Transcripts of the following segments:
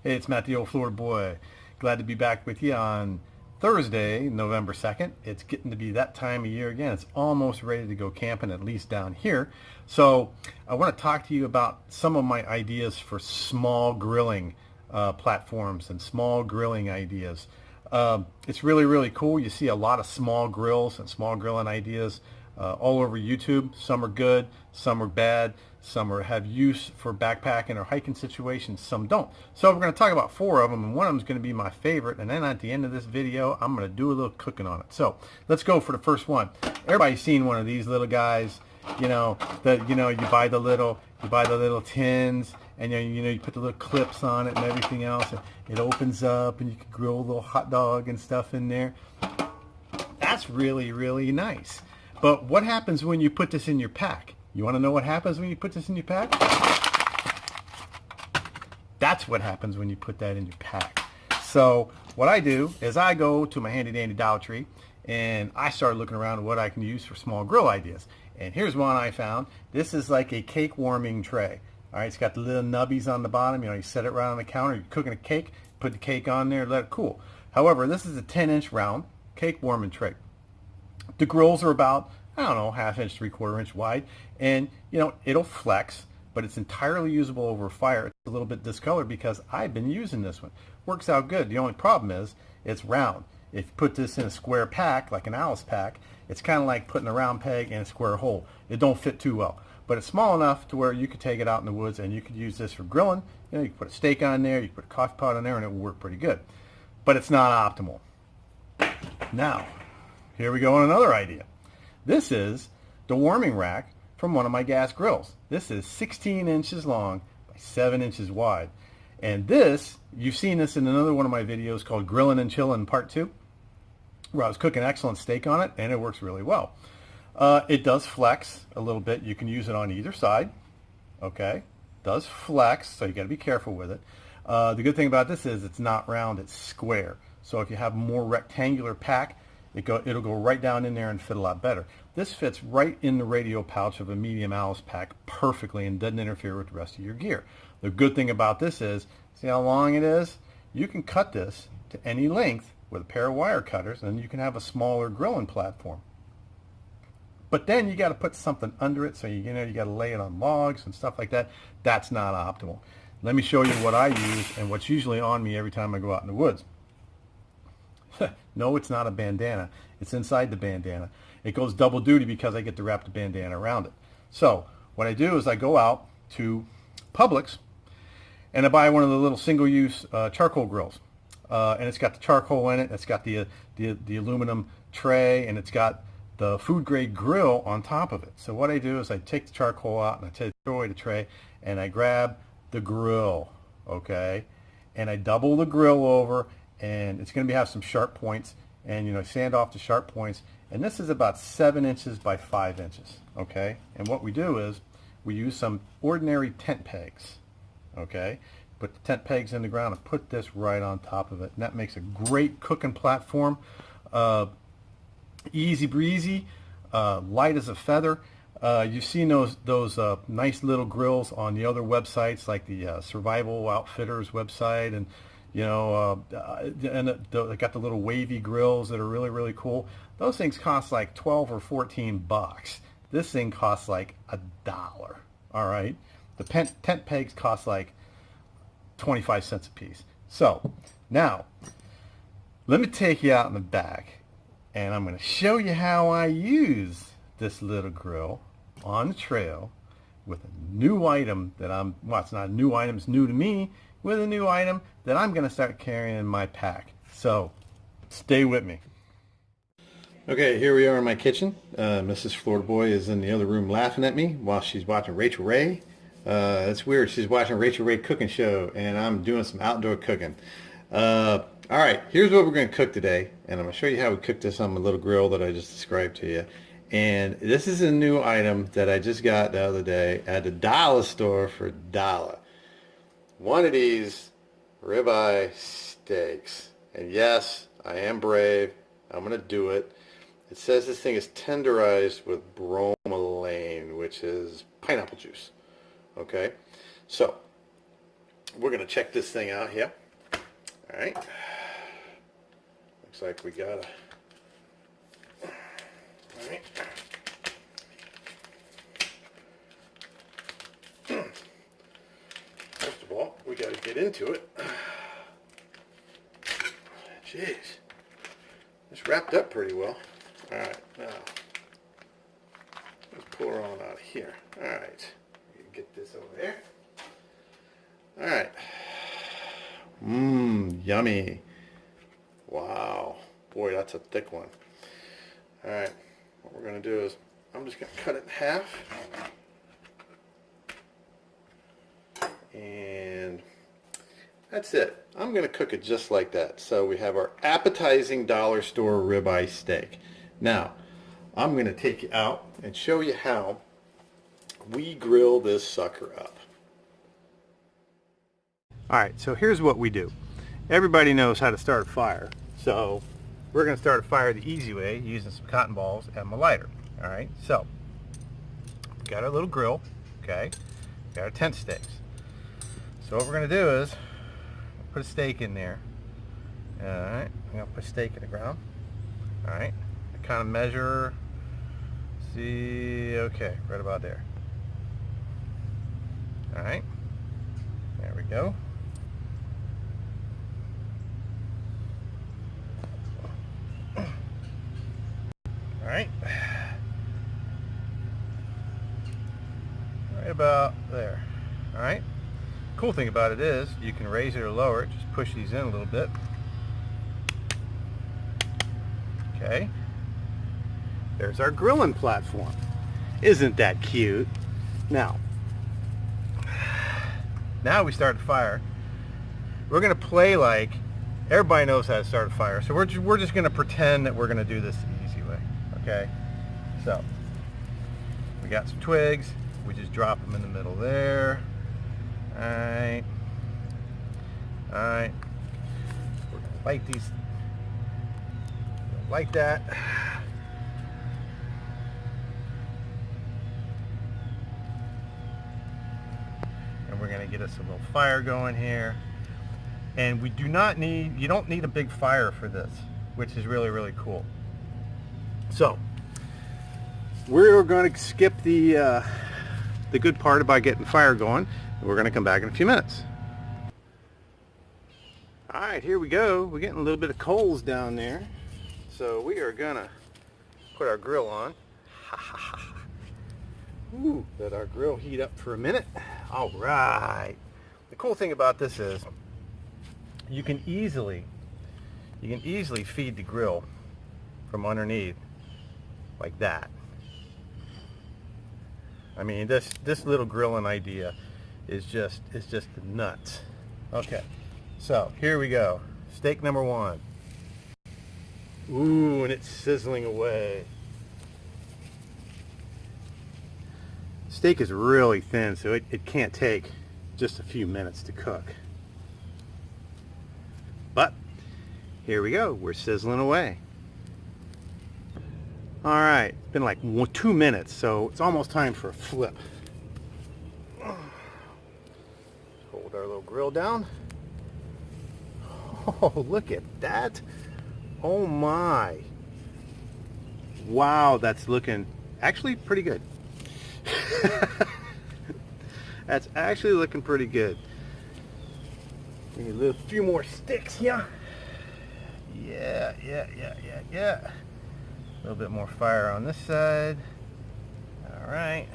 Hey, it's Matt the old Florida boy. Glad to be back with you on Thursday, November 2nd. It's getting to be that time of year again. It's almost ready to go camping, at least down here. So I want to talk to you about some of my ideas for small grilling platforms and small grilling ideas. It's really, really cool. You see a lot of small grills and small grilling ideas all over YouTube. Some are good, some are bad, some have use for backpacking or hiking situations, some don't. So we're going to talk about 4 of them, and one of them is going to be my favorite, and then at the end of this video I'm going to do a little cooking on it. So let's go for the first one. Everybody's seen one of these little guys, you buy the little tins, and you put the little clips on it and everything else, and it opens up and you can grill a little hot dog and stuff in there. That's really, really nice. But what happens when you put this in your pack? You want to know what happens when you put this in your pack? That's what happens when you put that in your pack. So what I do is I go to my handy dandy Dollar Tree and I start looking around at what I can use for small grill ideas. And here's one I found. This is like a cake warming tray. All right, it's got the little nubbies on the bottom. You set it right on the counter. You're cooking a cake, put the cake on there, let it cool. However, this is a 10-inch round cake warming tray. The grills are about, I don't know, 1/2 inch, 3/4 inch wide, and it'll flex, but it's entirely usable over fire. It's a little bit discolored because I've been using this one. Works out good. The only problem is it's round. If you put this in a square pack, like an Alice pack, it's kind of like putting a round peg in a square hole. It don't fit too well, but it's small enough to where you could take it out in the woods and you could use this for grilling. You can put a steak on there, you can put a coffee pot on there, and it will work pretty good. But it's not optimal. Now, here we go on another idea. This is the warming rack from one of my gas grills. This is 16 inches long by 7 inches wide. And this, you've seen this in another one of my videos called Grilling and Chilling Part 2, where I was cooking excellent steak on it, and it works really well. It does flex a little bit. You can use it on either side. Okay, does flex, so you got to be careful with it. The good thing about this is it's not round, it's square. So if you have a more rectangular pack, it'll go right down in there and fit a lot better. This fits right in the radio pouch of a medium Alice pack perfectly and doesn't interfere with the rest of your gear. The good thing about this is, see how long it is? You can cut this to any length with a pair of wire cutters, and you can have a smaller grilling platform. But then you got to put something under it, so you got to lay it on logs and stuff like that. That's not optimal. Let me show you what I use and what's usually on me every time I go out in the woods. No, it's not a bandana. It's inside the bandana. It goes double duty because I get to wrap the bandana around it. So what I do is I go out to Publix and I buy one of the little single-use charcoal grills. And it's got the charcoal in it. It's got the aluminum tray, and it's got the food-grade grill on top of it. So what I do is I take the charcoal out and I throw away the tray, and I grab the grill, okay? And I double the grill over, and it's going to have some sharp points, and sand off the sharp points. And this is about 7 inches by 5 inches, okay? And what we do is we use some ordinary tent pegs, okay? Put the tent pegs in the ground and put this right on top of it, and that makes a great cooking platform. Easy breezy, light as a feather. You've seen those nice little grills on the other websites, like the Survival Outfitters website, and they got the little wavy grills that are really, really cool. Those things cost like 12 or 14 bucks. This thing costs like $1. All right, the tent pegs cost like 25 cents a piece. So now let me take you out in the back, and I'm going to show you how I use this little grill on the trail with a new item that it's not a new item, it's new to me, with a new item that I'm going to start carrying in my pack. So stay with me. Okay, here we are in my kitchen. Mrs. Florida Boy is in the other room laughing at me while she's watching Rachel Ray. It's weird. She's watching Rachel Ray cooking show, and I'm doing some outdoor cooking. All right, here's what we're going to cook today, and I'm going to show you how we cook this on my little grill that I just described to you. And this is a new item that I just got the other day at the dollar store for $1. One of these ribeye steaks. And yes, I am brave. I'm going to do it. It says this thing is tenderized with bromelain, which is pineapple juice. Okay, so we're going to check this thing out here. All right. Looks like we got a... All right. First of all, we got to get into it. Jeez. It's wrapped up pretty well. All right. Now, let's pull her on out of here. All right. Get this over there. All right. Mmm, yummy. Wow. Boy, that's a thick one. All right. What we're going to do is I'm just going to cut it in half. And that's it. I'm going to cook it just like that. So we have our appetizing dollar store ribeye steak. Now, I'm going to take you out and show you how we grill this sucker up. Alright, so here's what we do. Everybody knows how to start a fire. So we're going to start a fire the easy way using some cotton balls and my lighter. Alright, so we got our little grill, okay, got our tent stakes. So what we're going to do is put a stake in there. Alright, I'm going to put a stake in the ground. Alright, I kind of measure, see, okay, right about there. Alright, there we go. Alright, right about there. Alright, cool thing about it is you can raise it or lower it, just push these in a little bit. Okay, there's our grilling platform. Isn't that cute? Now we start the fire. We're going to play like everybody knows how to start a fire. So we're just going to pretend that we're going to do this the easy way. Okay? So we got some twigs. We just drop them in the middle there. Alright. Alright. We're going to light these. Like that. We're going to get us a little fire going here, and we do not need, you don't need a big fire for this, which is really, really cool. So we're going to skip the good part about getting fire going, and we're going to come back in a few minutes. All right, here we go. We're getting a little bit of coals down there, so we are going to put our grill on. Ooh, let our grill heat up for a minute. All right. The cool thing about this is you can easily feed the grill from underneath like that. I mean, this little grilling idea is just nuts. Okay, so here we go. Steak number one. Ooh, and it's sizzling away. Steak is really thin, so it can't take just a few minutes to cook. But here we go, we're sizzling away. All right, it's been like 2 minutes, so it's almost time for a flip. Hold our little grill down. Oh, look at that. Oh my. Wow, that's looking actually pretty good. That's actually looking pretty good. We need a few more sticks here. Yeah. A little bit more fire on this side. All right.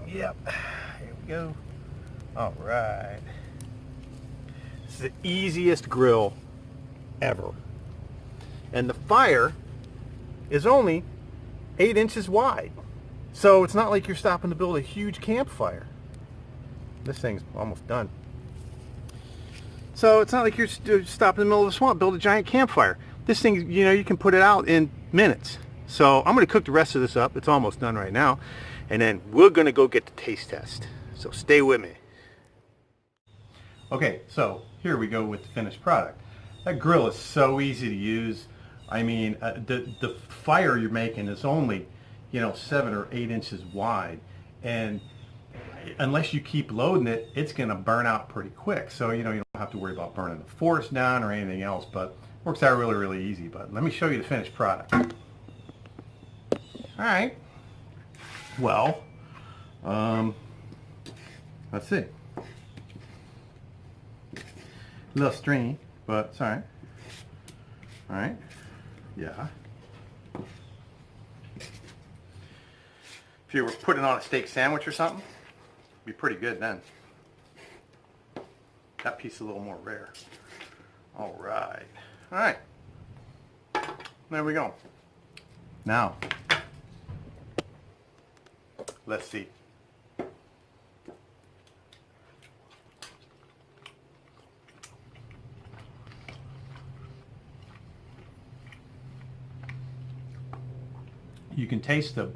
Yep. Here we go. All right. This is the easiest grill ever. And the fire is only 8 inches wide. So it's not like you're stopping to build a huge campfire. This thing's almost done. So it's not like you're stopping in the middle of the swamp, build a giant campfire. This thing, you know, you can put it out in minutes. So I'm going to cook the rest of this up. It's almost done right now. And then we're going to go get the taste test. So stay with me. Okay, so here we go with the finished product. That grill is so easy to use. I mean, the fire you're making is only, you know, 7 or 8 inches wide, and unless you keep loading it, it's going to burn out pretty quick. So, you don't have to worry about burning the force down or anything else, but works out really, really easy. But let me show you the finished product. All right. Well, let's see. A little stringy, but it's all right. All right. Yeah. If you were putting on a steak sandwich or something, it'd be pretty good then. That piece is a little more rare. All right. All right. There we go. Now, let's see. You can taste the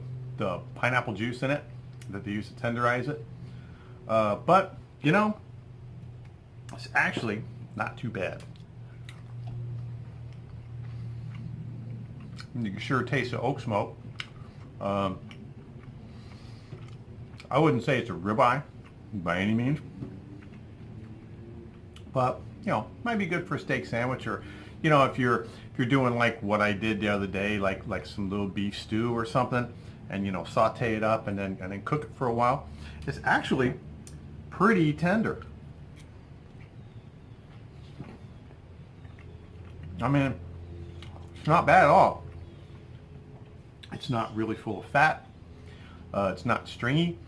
pineapple juice in it that they use to tenderize it. But, it's actually not too bad. You can sure taste the oak smoke. I wouldn't say it's a ribeye by any means, but might be good for a steak sandwich, or if you're doing like what I did the other day, like some little beef stew or something, and saute it up and then cook it for a while. It's actually pretty tender. I mean, it's not bad at all. It's not really full of fat. It's not stringy.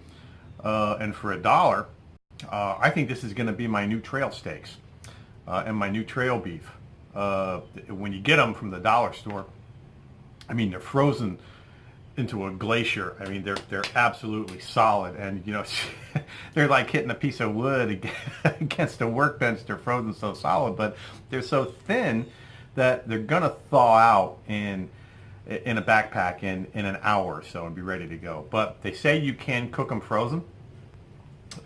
And for $1, I think this is going to be my new trail steaks and my new trail beef. When you get them from the dollar store, I mean, they're frozen into a glacier. I mean, they're absolutely solid, and they're like hitting a piece of wood against a workbench. They're frozen so solid, but they're so thin that they're gonna thaw out in a backpack in an hour or so and be ready to go. But they say you can cook them frozen.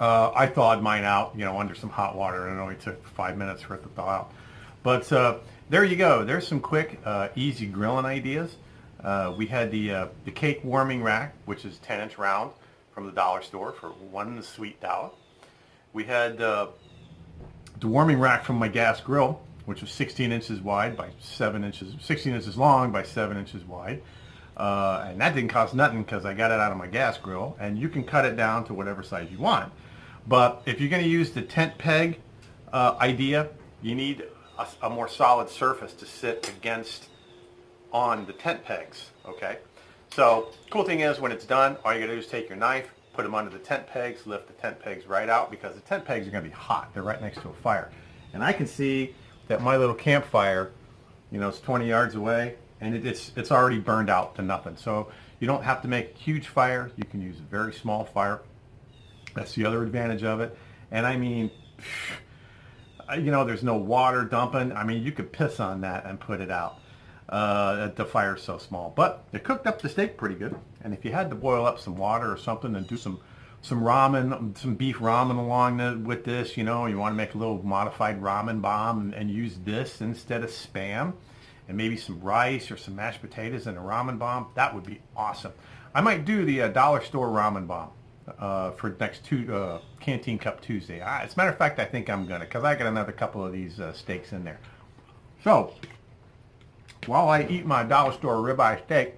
I thawed mine out, under some hot water, and it only took 5 minutes for it to thaw out. But there you go. There's some quick, easy grilling ideas. We had the cake warming rack, which is 10-inch round from the dollar store for $1 sweet dollar. We had the warming rack from my gas grill, which was 16 inches wide by 7 inches, 16 inches long by 7 inches wide. And that didn't cost nothing because I got it out of my gas grill, and you can cut it down to whatever size you want. But if you're going to use the tent peg idea, you need a more solid surface to sit against on the tent pegs. Okay, so cool thing is, when it's done, all you gotta do is take your knife, put them under the tent pegs, lift the tent pegs right out, because the tent pegs are going to be hot. They're right next to a fire, and I can see that my little campfire, it's 20 yards away, and it's already burned out to nothing. So you don't have to make a huge fire. You can use a very small fire. That's the other advantage of it. And I mean, there's no water dumping. I mean, you could piss on that and put it out. The fire's so small. But it cooked up the steak pretty good. And if you had to boil up some water or something and do some ramen, some beef ramen along with this, you want to make a little modified ramen bomb and use this instead of Spam, and maybe some rice or some mashed potatoes in a ramen bomb, that would be awesome. I might do the dollar store ramen bomb for next Canteen Cup Tuesday. As a matter of fact, I think I'm gonna, because I got another couple of these steaks in there. So while I eat my dollar store ribeye steak,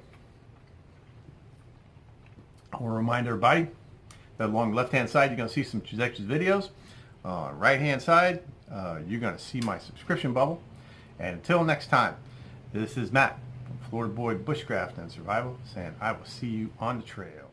I want to remind everybody that along the left-hand side, you're going to see some Trajectories videos. On the right-hand side, you're going to see my subscription bubble. And until next time, this is Matt from FloridaBoy Bushcraft and Survival, saying I will see you on the trail.